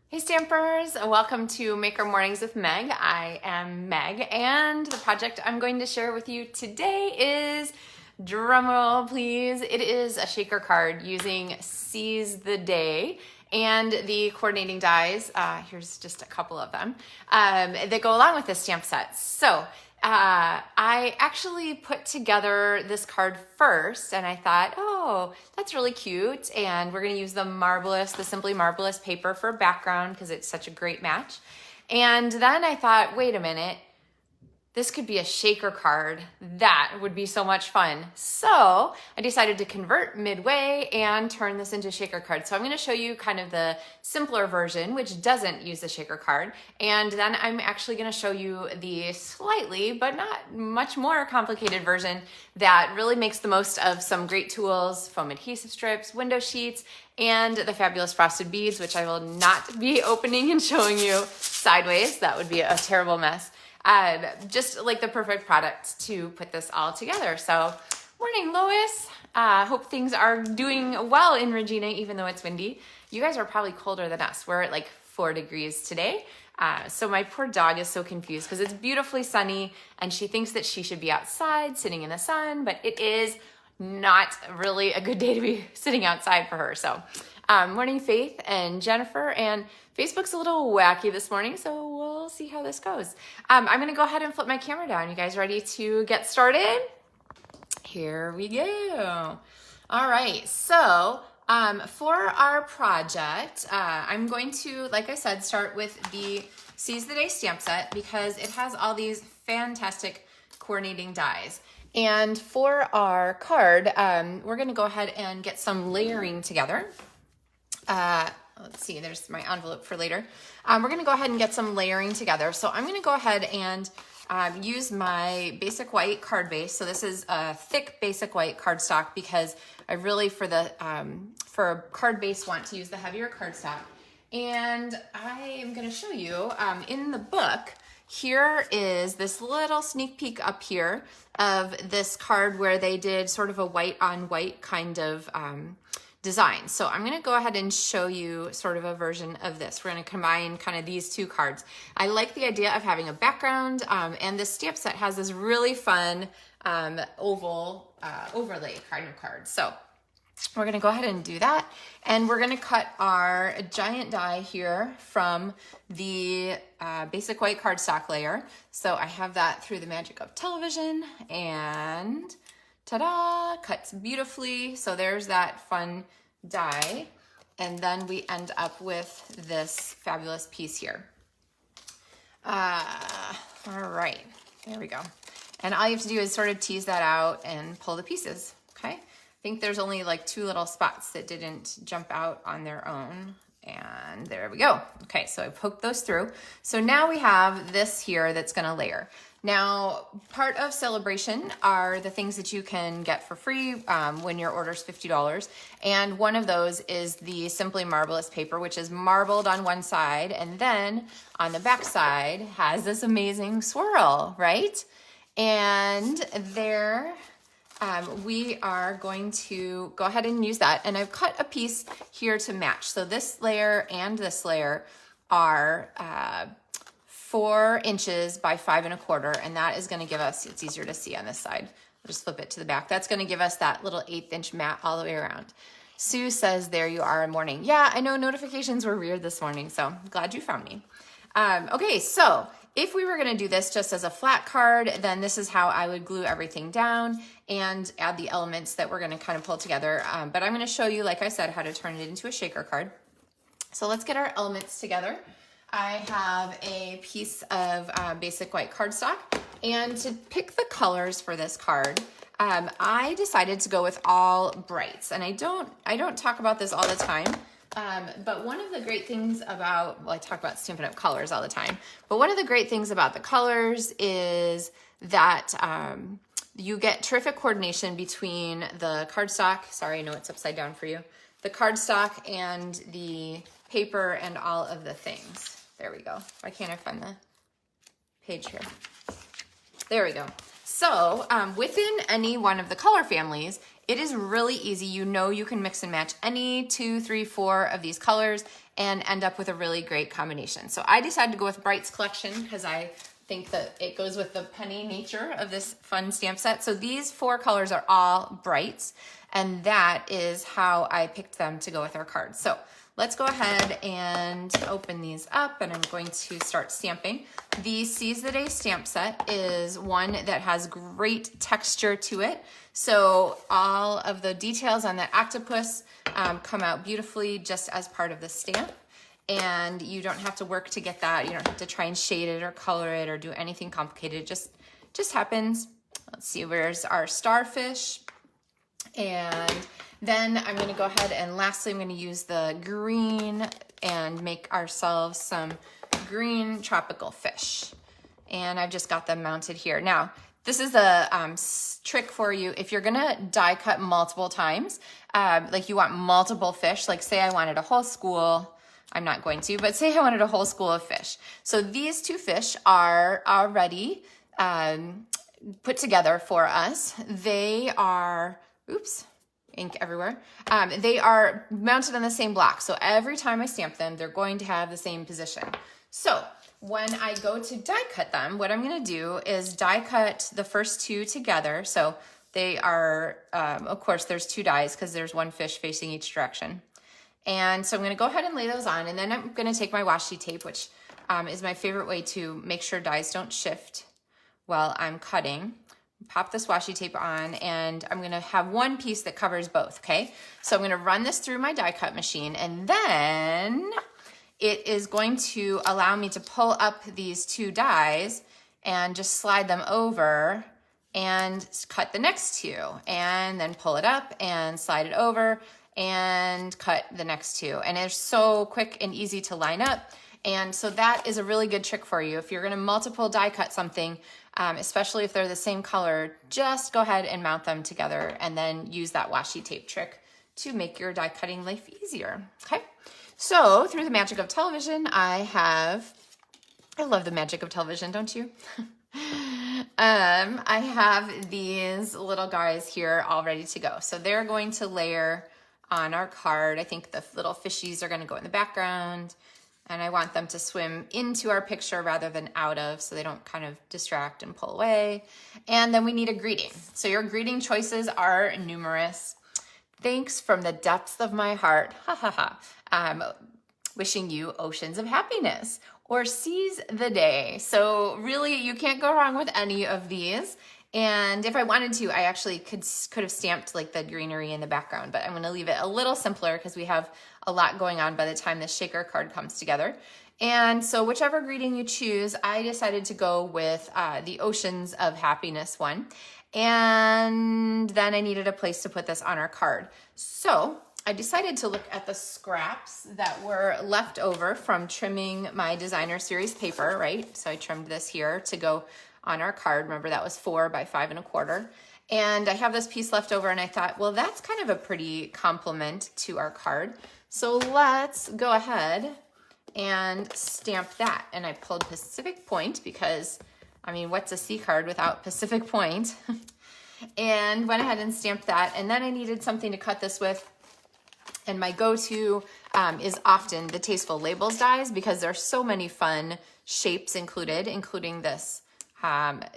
Hey Stampers, welcome to Maker Mornings with Meg. I am Meg, and the project I'm going to share with you today is, drumroll please, it is a shaker card using Seize the Day and the coordinating dies. Here's just a couple of them that go along with this stamp set. So I actually put together this card first, and I thought, oh, that's really cute, and we're going to use the Simply Marbleous paper for background because it's such a great match. And then I thought, wait a minute, this could be a shaker card. That would be so much fun. So I decided to convert midway and turn this into a shaker card. So I'm gonna show you kind of the simpler version, which doesn't use the shaker card. And then I'm actually gonna show you the slightly, but not much more complicated version that really makes the most of some great tools, foam adhesive strips, window sheets, and the fabulous frosted beads, which I will not be opening and showing you sideways. That would be a terrible mess. Just like the perfect product to put this all together. So, morning Lois. Hope things are doing well in Regina, even though it's windy. You guys are probably colder than us. We're at like 4 degrees today. So my poor dog is so confused because it's beautifully sunny and she thinks that she should be outside sitting in the sun, but it is not really a good day to be sitting outside for her. So, morning Faith and Jennifer, and Facebook's a little wacky this morning, so we'll see how this goes. I'm gonna go ahead and flip my camera down. You guys ready to get started? Here we go. All right, so for our project, I'm going to, like I said, start with the Seize the Day stamp set because it has all these fantastic coordinating dies. And for our card, we're gonna go ahead and get some layering together. Let's see, there's my envelope for later. We're gonna go ahead and get some layering together. So I'm gonna go ahead and use my basic white card base. So this is a thick basic white cardstock because I really, for a card base, want to use the heavier cardstock. And I am gonna show you in the book, here is this little sneak peek up here of this card where they did sort of a white on white kind of design. So I'm gonna go ahead and show you sort of a version of this. We're gonna combine kind of these two cards. I like the idea of having a background, and this stamp set has this really fun oval overlay kind of card. So we're gonna go ahead and do that. And we're gonna cut our giant die here from the basic white cardstock layer. So I have that through the magic of television, and ta-da, cuts beautifully. So there's that fun die. And then we end up with this fabulous piece here. All right, there we go. And all you have to do is sort of tease that out and pull the pieces, okay? I think there's only like 2 little spots that didn't jump out on their own. And there we go. Okay, so I poked those through. So now we have this here that's gonna layer. Now, part of Sale-a-bration are the things that you can get for free when your order's $50. And one of those is the Simply Marbleous paper, which is marbled on one side, and then on the back side has this amazing swirl, right? And there, we are going to go ahead and use that. And I've cut a piece here to match. So this layer and this layer are 4 inches by 5 1/4, and that is gonna give us, it's easier to see on this side. I'll just flip it to the back. That's gonna give us that little 1/8 inch mat all the way around. Sue says, there you are, morning. Yeah, I know notifications were weird this morning, so I'm glad you found me. Okay, so if we were gonna do this just as a flat card, then this is how I would glue everything down and add the elements that we're gonna kind of pull together. But I'm gonna show you, like I said, how to turn it into a shaker card. So let's get our elements together. I have a piece of basic white cardstock, and to pick the colors for this card, I decided to go with all brights. And I don't talk about this all the time, but one of the great things about, well, I talk about Stampin' Up! Colors all the time, but one of the great things about the colors is that you get terrific coordination between the cardstock, sorry, I know it's upside down for you, the cardstock and the paper and all of the things. There we go. Why can't I find the page here? There we go. So within any one of the color families, it is really easy. You know you can mix and match any 2, 3, 4 of these colors and end up with a really great combination. So I decided to go with Bright's collection because I think that it goes with the penny nature of this fun stamp set. So these 4 colors are all Brights, and that is how I picked them to go with our cards. So let's go ahead and open these up, and I'm going to start stamping. The Seize the Day stamp set is one that has great texture to it. So all of the details on that octopus come out beautifully just as part of the stamp. And you don't have to work to get that. You don't have to try and shade it or color it or do anything complicated. It just happens. Let's see, where's our starfish? And then I'm gonna go ahead and lastly, I'm gonna use the green and make ourselves some green tropical fish. And I've just got them mounted here. Now, this is a trick for you. If you're gonna die cut multiple times, like you want multiple fish, like say I wanted a whole school, I'm not going to, but say I wanted a whole school of fish. So these 2 fish are already put together for us. They are, oops, ink everywhere. They are mounted on the same block. So every time I stamp them, they're going to have the same position. So when I go to die cut them, what I'm gonna do is die cut the first 2 together. So they are, of course, there's 2 dies because there's 1 fish facing each direction. And so I'm gonna go ahead and lay those on, and then I'm gonna take my washi tape, which is my favorite way to make sure dies don't shift while I'm cutting. Pop this washi tape on, and I'm gonna have 1 piece that covers both, okay? So I'm gonna run this through my die cut machine, and then it is going to allow me to pull up these 2 dies and just slide them over and cut the next 2, and then pull it up and slide it over and cut the next 2. And it's so quick and easy to line up. And so that is a really good trick for you. If you're gonna multiple die cut something, especially if they're the same color, just go ahead and mount them together and then use that washi tape trick to make your die cutting life easier, okay? So through the magic of television, I love the magic of television, don't you? I have these little guys here all ready to go. So they're going to layer on our card. I think the little fishies are gonna go in the background, and I want them to swim into our picture rather than out of, so they don't kind of distract and pull away. And then we need a greeting. So your greeting choices are numerous. Thanks from the depths of my heart, ha ha ha. Wishing you oceans of happiness, or seize the day. So really, you can't go wrong with any of these. And if I wanted to, I actually could have stamped like the greenery in the background, but I'm gonna leave it a little simpler because we have a lot going on by the time the shaker card comes together. And so whichever greeting you choose, I decided to go with the Oceans of Happiness one. And then I needed a place to put this on our card. So I decided to look at the scraps that were left over from trimming my designer series paper, right? So I trimmed this here to go on our card. Remember, that was 4 by 5 1/4. And I have this piece left over, and I thought, well, that's kind of a pretty compliment to our card. So let's go ahead and stamp that. And I pulled Pacific Point because, I mean, what's a C card without Pacific Point? And went ahead and stamped that. And then I needed something to cut this with. And my go-to is often the Tasteful Labels dies because there's so many fun shapes included, including this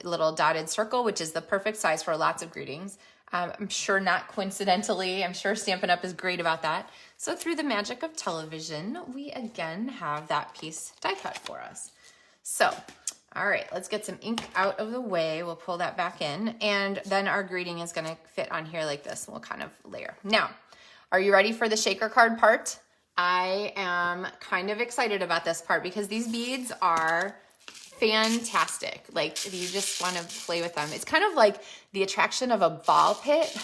little dotted circle, which is the perfect size for lots of greetings. I'm sure not coincidentally, I'm sure Stampin' Up! Is great about that. So through the magic of television, we again have that piece die cut for us. So, all right, let's get some ink out of the way. We'll pull that back in, and then our greeting is gonna fit on here like this, and we'll kind of layer. Now, are you ready for the shaker card part? I am kind of excited about this part because these beads are fantastic. Like, you just want to play with them. It's kind of like the attraction of a ball pit.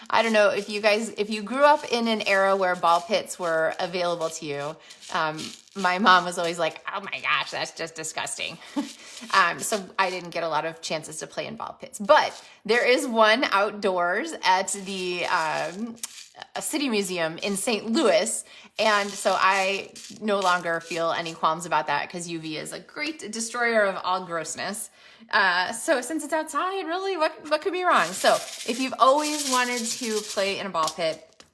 I don't know if you grew up in an era where ball pits were available to you. My mom was always like, oh my gosh, that's just disgusting. So I didn't get a lot of chances to play in ball pits, but there is one outdoors at the a city museum in St. Louis. And so I no longer feel any qualms about that because UV is a great destroyer of all grossness. So since it's outside, really, what could be wrong? So if you've always wanted to play in a ball pit,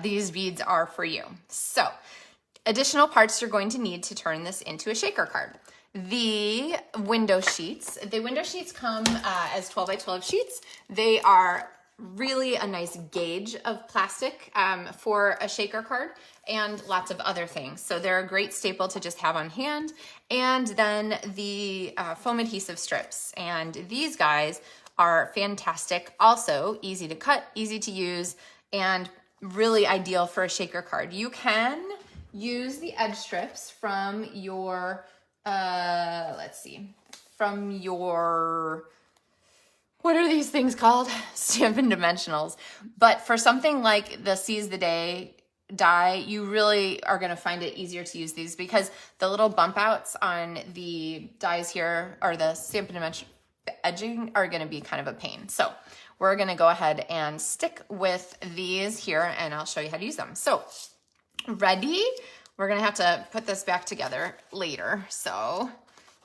these beads are for you. So additional parts you're going to need to turn this into a shaker card. The window sheets. The window sheets come as 12 by 12 sheets. They are really a nice gauge of plastic for a shaker card and lots of other things. So they're a great staple to just have on hand. And then the foam adhesive strips. And these guys are fantastic. Also easy to cut, easy to use, and really ideal for a shaker card. You can use the edge strips from your, from your, what are these things called? Stampin' Dimensionals. But for something like the Seize the Day die, you really are gonna find it easier to use these because the little bump outs on the dies here, or the Stampin' Dimension edging, are gonna be kind of a pain. So we're gonna go ahead and stick with these here and I'll show you how to use them. So ready? We're gonna have to put this back together later. So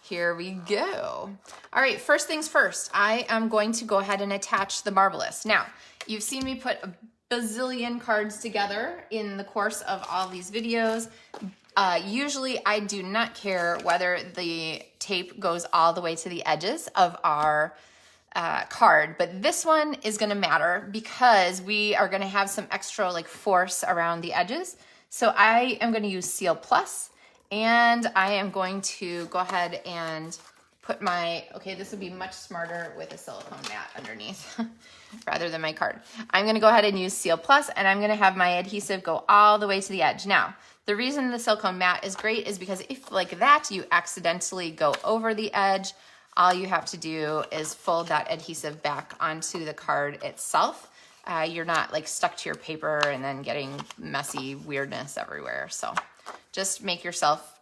here we go. All right, first things first, I am going to go ahead and attach the Marbleous. Now, you've seen me put a bazillion cards together in the course of all these videos. Usually I do not care whether the tape goes all the way to the edges of our card, but this one is gonna matter because we are gonna have some extra like force around the edges. So I am gonna use Seal Plus, and I am going to go ahead and put my, okay, this would be much smarter with a silicone mat underneath rather than my card. I'm gonna go ahead and use Seal Plus, and I'm gonna have my adhesive go all the way to the edge. Now, the reason the silicone mat is great is because if like that, you accidentally go over the edge, all you have to do is fold that adhesive back onto the card itself. You're not like stuck to your paper and then getting messy weirdness everywhere. So just make yourself,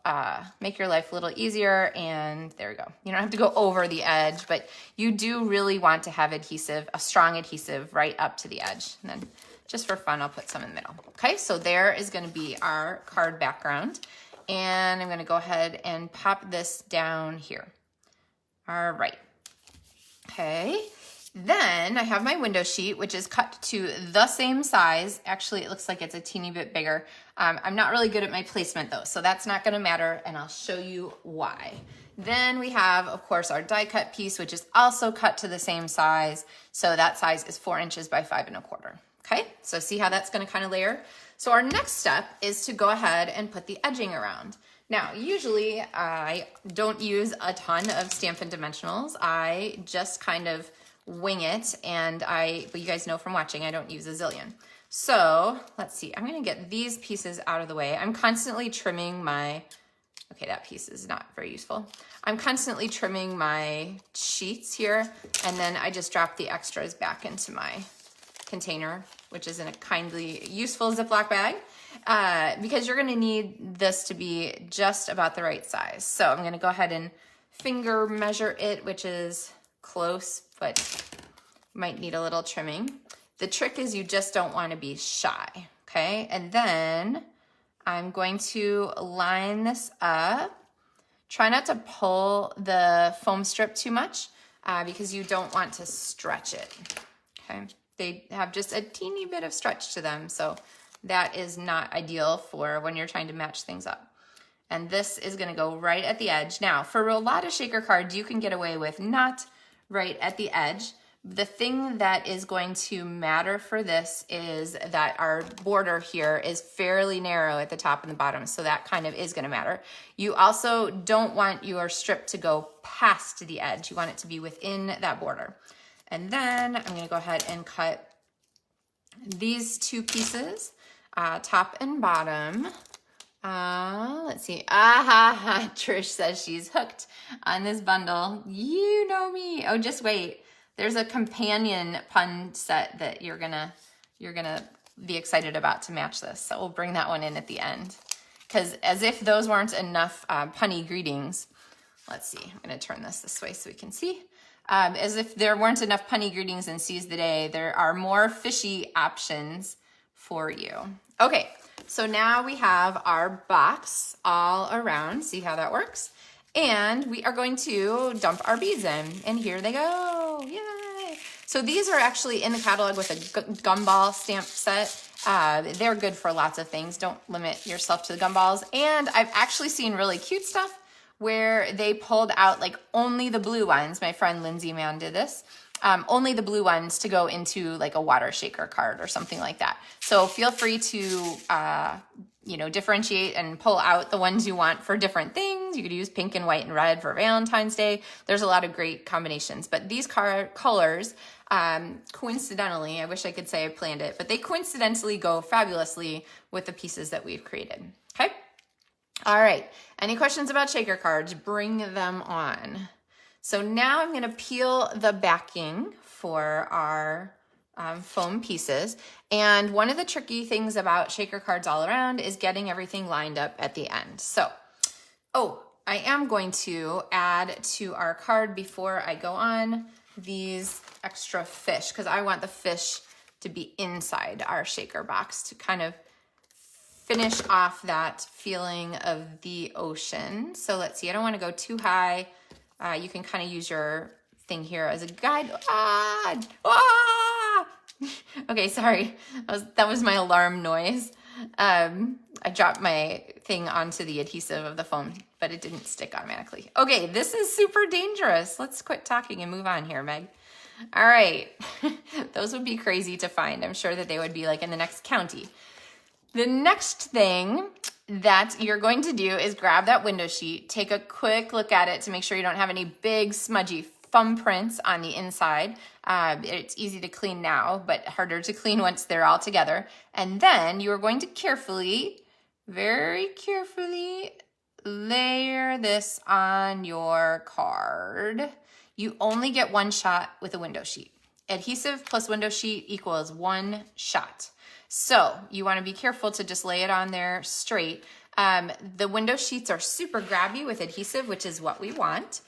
make your life a little easier, and there we go. You don't have to go over the edge, but you do really want to have adhesive, a strong adhesive right up to the edge. And then just for fun, I'll put some in the middle. Okay, so there is gonna be our card background, and I'm gonna go ahead and pop this down here. All right, okay. Then I have my window sheet, which is cut to the same size. Actually, it looks like it's a teeny bit bigger. I'm not really good at my placement though, so that's not gonna matter, and I'll show you why. Then we have, of course, our die cut piece, which is also cut to the same size. So that size is 4 inches by 5 1/4. Okay, so see how that's gonna kind of layer? So our next step is to go ahead and put the edging around. Now, usually I don't use a ton of Stampin' Dimensionals. I just kind of wing it, and but you guys know from watching, I don't use a zillion. So let's see, I'm gonna get these pieces out of the way. I'm constantly trimming my, okay, that piece is not very useful. I'm constantly trimming my sheets here, and then I just drop the extras back into my container, which is in a kindly useful Ziploc bag, because you're gonna need this to be just about the right size. So I'm gonna go ahead and finger measure it, which is close, but might need a little trimming. The trick is you just don't want to be shy, okay? And then I'm going to line this up. Try not to pull the foam strip too much because you don't want to stretch it, okay? They have just a teeny bit of stretch to them, so that is not ideal for when you're trying to match things up. And this is gonna go right at the edge. Now, for a lot of shaker cards, you can get away with not right at the edge. The thing that is going to matter for this is that our border here is fairly narrow at the top and the bottom, so that kind of is gonna matter. You also don't want your strip to go past the edge. You want it to be within that border. And then I'm gonna go ahead and cut these two pieces, top and bottom. Let's see. Trish says she's hooked on this bundle. You know me. Oh, just wait. There's a companion pun set that you're gonna be excited about to match this. So we'll bring that one in at the end. Because as if those weren't enough punny greetings. Let's see. I'm gonna turn this way so we can see. As if there weren't enough punny greetings in Seize the Day, there are more fishy options for you. Okay. So now we have our box all around. See how that works? And we are going to dump our beads in. And here they go. Yay! So these are actually in the catalog with a gumball stamp set. They're good for lots of things. Don't limit yourself to the gumballs. And I've actually seen really cute stuff where they pulled out like only the blue ones. My friend Lindsay Mann did this. Only the blue ones to go into like a water shaker card or something like that. So feel free to, differentiate and pull out the ones you want for different things. You could use pink and white and red for Valentine's Day. There's a lot of great combinations, but these colors, coincidentally, I wish I could say I planned it, but they coincidentally go fabulously with the pieces that we've created. Okay. All right. Any questions about shaker cards? Bring them on. So now I'm going to peel the backing for our foam pieces. And one of the tricky things about shaker cards all around is getting everything lined up at the end. So, I am going to add to our card before I go on these extra fish, because I want the fish to be inside our shaker box to kind of finish off that feeling of the ocean. So let's see, I don't want to go too high. You can kind of use your thing here as a guide. Okay, sorry. That was my alarm noise. I dropped my thing onto the adhesive of the foam, but it didn't stick automatically. Okay, this is super dangerous. Let's quit talking and move on here, Meg. All right. Those would be crazy to find. I'm sure that they would be like in the next county. The next thing that you're going to do is grab that window sheet, take a quick look at it to make sure you don't have any big smudgy thumb prints on the inside. It's easy to clean now, but harder to clean once they're all together. And then you're going to carefully, very carefully layer this on your card. You only get one shot with a window sheet. Adhesive plus window sheet equals one shot. So you want to be careful to just lay it on there straight. The window sheets are super grabby with adhesive, which is what we want.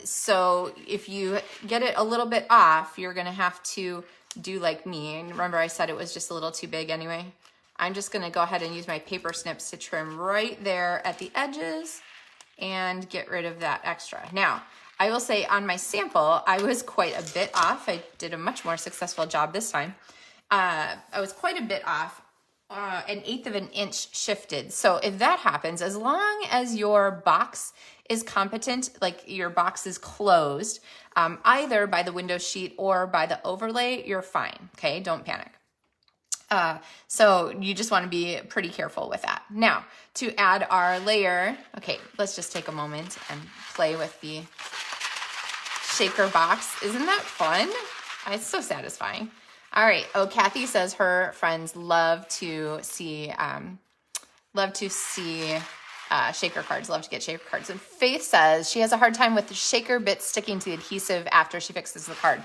So if you get it a little bit off, you're going to have to do like me. And remember I said it was just a little too big anyway. I'm just going to go ahead and use my paper snips to trim right there at the edges and get rid of that extra. Now, I will say on my sample, I was quite a bit off. I did a much more successful job this time. I was quite a bit off, 1/8 of an inch shifted. So if that happens, as long as your box is competent, like your box is closed, either by the window sheet or by the overlay, you're fine. Okay, don't panic. So you just want to be pretty careful with that. Now, to add our layer, okay, let's just take a moment and play with the shaker box. Isn't that fun? It's so satisfying. All right. Oh, Kathy says her friends love to see shaker cards, love to get shaker cards. And Faith says she has a hard time with the shaker bits sticking to the adhesive after she fixes the card.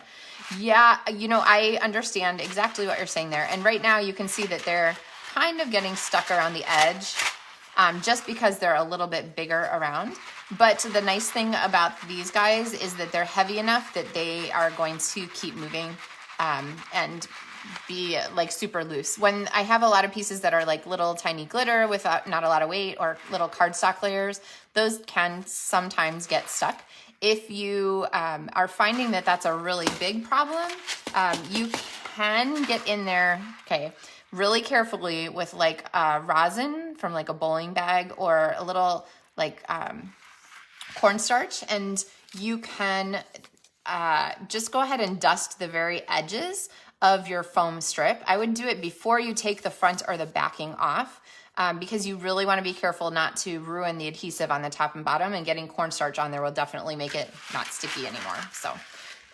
Yeah, I understand exactly what you're saying there. And right now you can see that they're kind of getting stuck around the edge just because they're a little bit bigger around. But the nice thing about these guys is that they're heavy enough that they are going to keep moving and be like super loose. When I have a lot of pieces that are like little tiny glitter without not a lot of weight or little cardstock layers, those can sometimes get stuck. If you are finding that that's a really big problem, you can get in there, okay, really carefully with like rosin from like a bowling bag or a little like cornstarch, and you can just go ahead and dust the very edges of your foam strip. I would do it before you take the front or the backing off because you really want to be careful not to ruin the adhesive on the top and bottom, and getting cornstarch on there will definitely make it not sticky anymore. So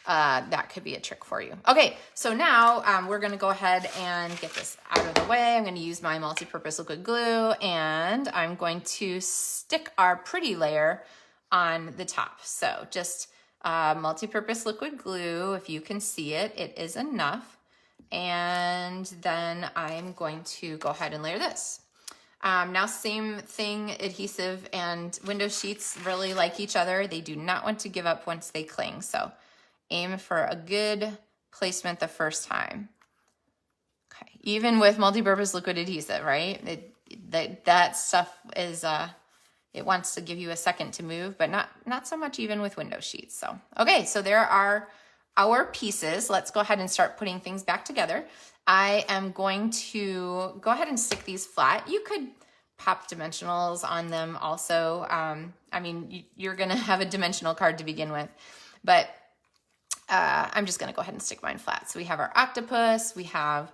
that could be a trick for you. Okay, so now we're going to go ahead and get this out of the way. I'm going to use my multi-purpose liquid glue, and I'm going to stick our pretty layer on the top. So just multi-purpose liquid glue, if you can see it, it is enough. And then I'm going to go ahead and layer this. Now same thing, adhesive and window sheets really like each other. They do not want to give up once they cling. So aim for a good placement the first time. Okay, even with multi-purpose liquid adhesive, right? That stuff is, it wants to give you a second to move, but not so much even with window sheets. So, okay, so there are our pieces. Let's go ahead and start putting things back together. I am going to go ahead and stick these flat. You could pop dimensionals on them also. I mean, you're gonna have a dimensional card to begin with, but I'm just gonna go ahead and stick mine flat. So we have our octopus, we have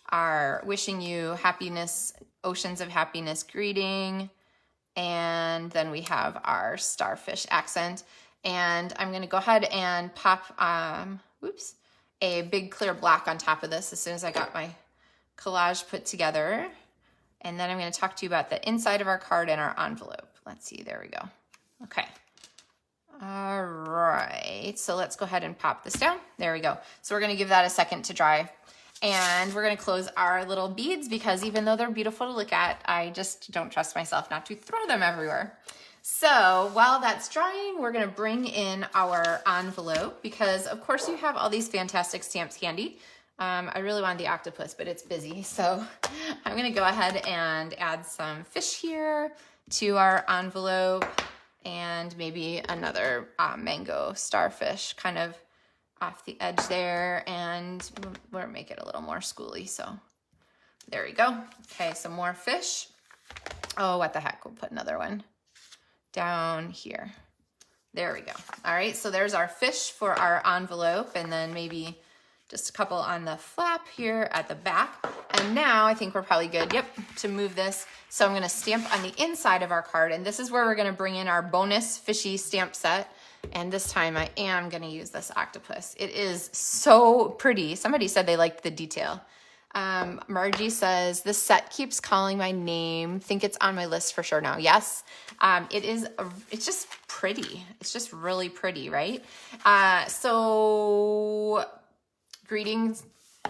our wishing you happiness, oceans of happiness greeting, and then we have our starfish accent. And I'm gonna go ahead and pop, a big clear block on top of this as soon as I got my collage put together. And then I'm gonna talk to you about the inside of our card and our envelope. Let's see, there we go. Okay. All right, so let's go ahead and pop this down. There we go. So we're gonna give that a second to dry. And we're gonna close our little beads because even though they're beautiful to look at, I just don't trust myself not to throw them everywhere. So while that's drying, we're gonna bring in our envelope because of course you have all these fantastic stamps handy. I really wanted the octopus, but it's busy. So I'm gonna go ahead and add some fish here to our envelope and maybe another mango starfish kind of off the edge there, and we'll make it a little more schooly. So there we go. Okay, some more fish. Oh, what the heck, we'll put another one down here. There we go. All right, so there's our fish for our envelope, and then maybe just a couple on the flap here at the back. And now I think we're probably good, yep, to move this. So I'm gonna stamp on the inside of our card, and this is where we're gonna bring in our bonus fishy stamp set. And this time I am gonna use this octopus. It is so pretty. Somebody said they liked the detail. Margie says, this set keeps calling my name. Think it's on my list for sure now. Yes, it's just pretty. It's just really pretty, right? So greetings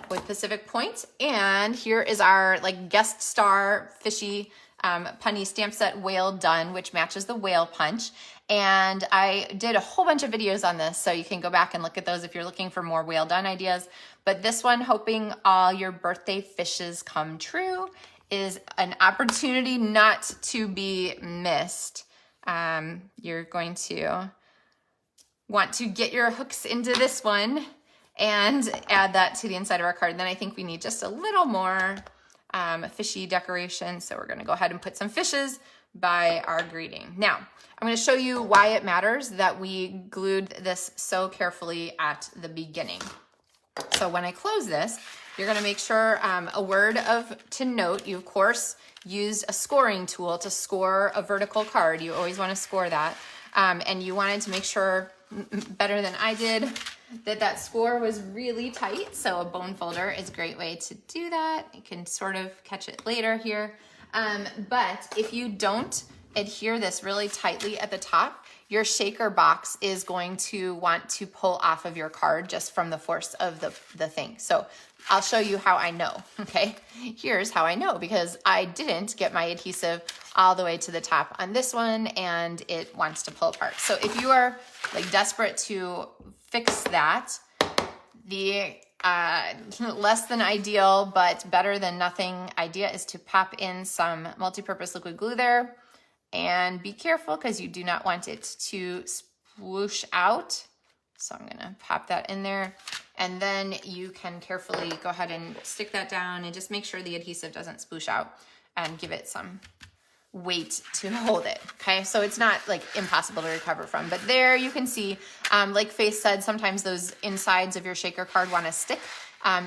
with Pacific Point. And here is our like guest star fishy punny stamp set whale done, which matches the whale punch. And I did a whole bunch of videos on this, so you can go back and look at those if you're looking for more whale done ideas. But this one, hoping all your birthday fishes come true, is an opportunity not to be missed. You're going to want to get your hooks into this one and add that to the inside of our card. And then I think we need just a little more fishy decoration. So we're gonna go ahead and put some fishes by our greeting. Now, I'm gonna show you why it matters that we glued this so carefully at the beginning. So when I close this, you're gonna make sure a word to note, you of course used a scoring tool to score a vertical card. You always wanna score that. And you wanted to make sure, better than I did, that score was really tight. So a bone folder is a great way to do that. You can sort of catch it later here. But if you don't adhere this really tightly at the top, your shaker box is going to want to pull off of your card just from the force of the thing. So I'll show you how I know, okay? Here's how I know, because I didn't get my adhesive all the way to the top on this one and it wants to pull apart. So if you are like desperate to fix that, the less than ideal but better than nothing idea is to pop in some multi-purpose liquid glue there. And be careful because you do not want it to sploosh out. So I'm gonna pop that in there. And then you can carefully go ahead and stick that down and just make sure the adhesive doesn't sploosh out and give it some weight to hold it, okay? So it's not like impossible to recover from. But there you can see, like Faith said, sometimes those insides of your shaker card wanna stick.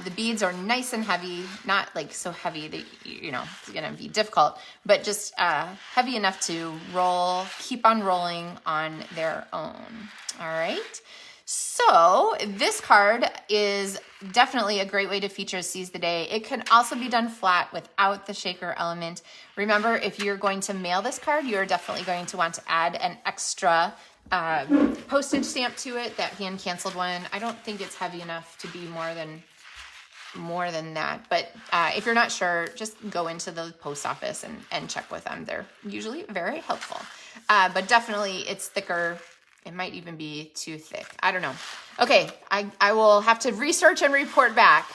The beads are nice and heavy, not like so heavy that, you know, it's gonna be difficult, but just heavy enough to roll, keep on rolling on their own, all right? So this card is definitely a great way to feature Seize the Day. It can also be done flat without the shaker element. Remember, if you're going to mail this card, you're definitely going to want to add an extra postage stamp to it, that hand-canceled one. I don't think it's heavy enough to be more than that, but if you're not sure, just go into the post office and check with them. They're usually very helpful, but definitely it's thicker. It might even be too thick. I don't know. Okay, I will have to research and report back.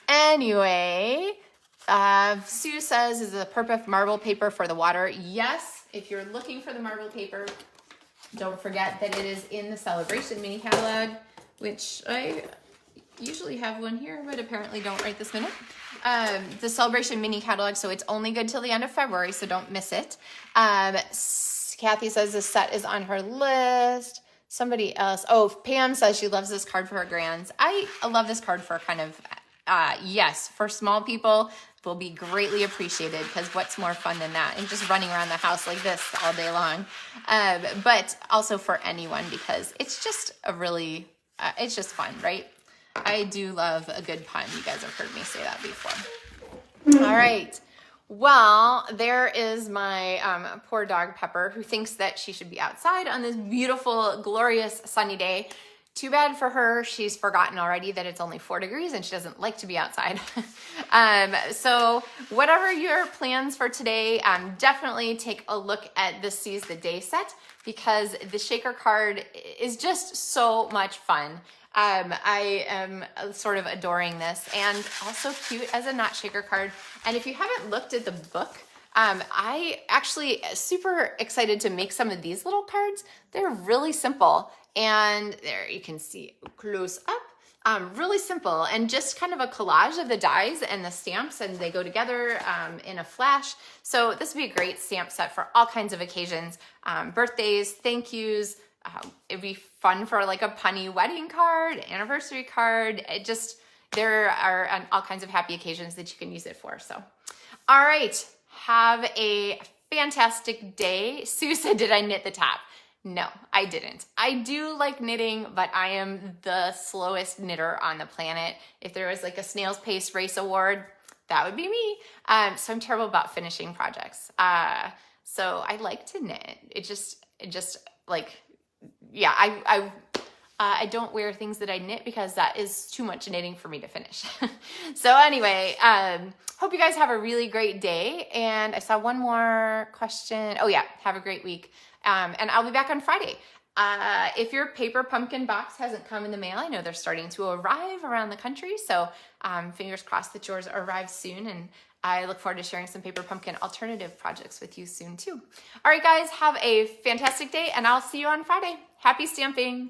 Anyway, Sue says, is the perfect marble paper for the water? Yes, if you're looking for the marble paper, don't forget that it is in the Sale-a-bration mini catalog, which I usually have one here, but apparently don't right this minute. The Sale-a-bration mini catalog, so it's only good till the end of February, so don't miss it. Kathy says this set is on her list. Somebody else, oh, Pam says she loves this card for her grands. I love this card for kind of, yes, for small people will be greatly appreciated, because what's more fun than that? And just running around the house like this all day long. But also for anyone, because it's just a really, it's just fun, right? I do love a good pun. You guys have heard me say that before. All right. Well, there is my poor dog Pepper, who thinks that she should be outside on this beautiful, glorious sunny day. Too bad for her. She's forgotten already that it's only 4 degrees and she doesn't like to be outside. So whatever your plans for today, definitely take a look at the Seize the Day set, because the shaker card is just so much fun. I am sort of adoring this, and also cute as a knot shaker card. And if you haven't looked at the book, I actually super excited to make some of these little cards. They're really simple, and there you can see close up. Really simple, and just kind of a collage of the dies and the stamps, and they go together in a flash. So this would be a great stamp set for all kinds of occasions, birthdays, thank yous. It'd be fun for like a punny wedding card, anniversary card. It just, there are all kinds of happy occasions that you can use it for. So, all right, have a fantastic day. Sue said, did I knit the top? No, I didn't. I do like knitting, but I am the slowest knitter on the planet. If there was like a snail's pace race award, that would be me. So I'm terrible about finishing projects. So I like to knit. It just like, yeah, I don't wear things that I knit, because that is too much knitting for me to finish. So anyway, hope you guys have a really great day. And I saw one more question. Oh yeah, have a great week. And I'll be back on Friday. If your paper pumpkin box hasn't come in the mail, I know they're starting to arrive around the country. So fingers crossed that yours arrives soon. And I look forward to sharing some paper pumpkin alternative projects with you soon too. All right, guys, have a fantastic day, and I'll see you on Friday. Happy stamping.